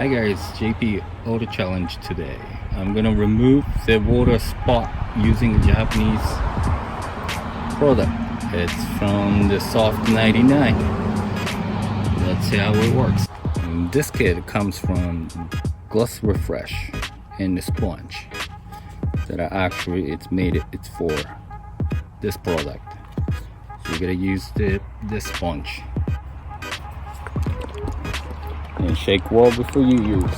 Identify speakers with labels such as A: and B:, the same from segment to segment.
A: Hi guys, Jpautochallenge today. I'm gonna remove the water spot using a Japanese product. It's from the Soft 99. Let's see how it works. And this kit comes from Gloss Refresh and the sponge that it's for this product. So you're gonna use this sponge. And shake well before you use.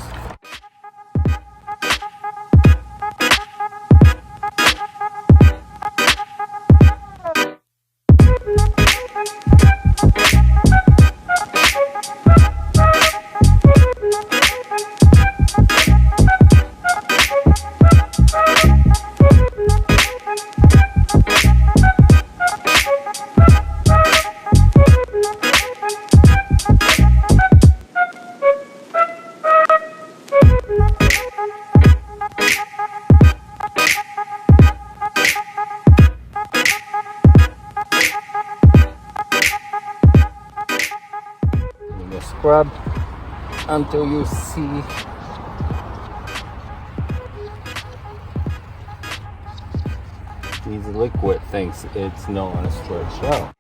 A: Scrub until you see these liquid things. It's not gonna stretch out.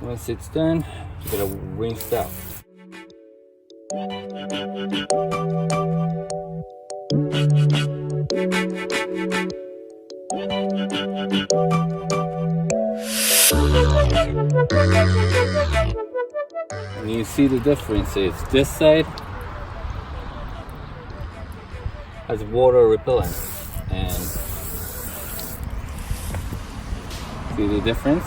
A: Once it's done, you gotta rinse out. And you see the difference is this side has water repellent, and see the difference?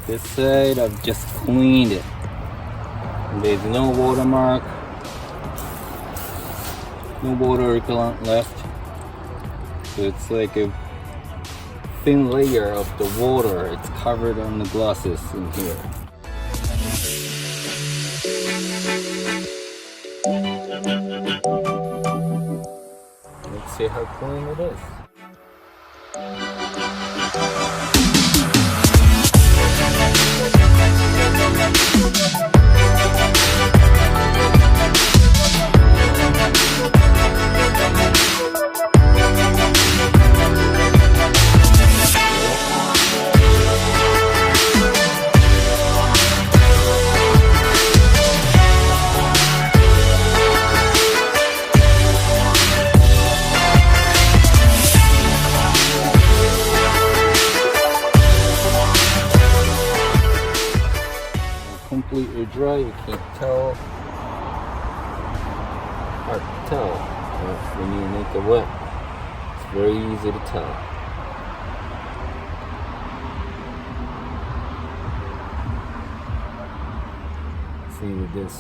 A: This side I've just cleaned it. There's no watermark, no water repellent left. So it's like a thin layer of the water. It's covered on the glosses in here. Let's see how clean it is. Completely dry, you can't tell. Hard to tell, but when you make it wet, it's very easy to tell. See with this.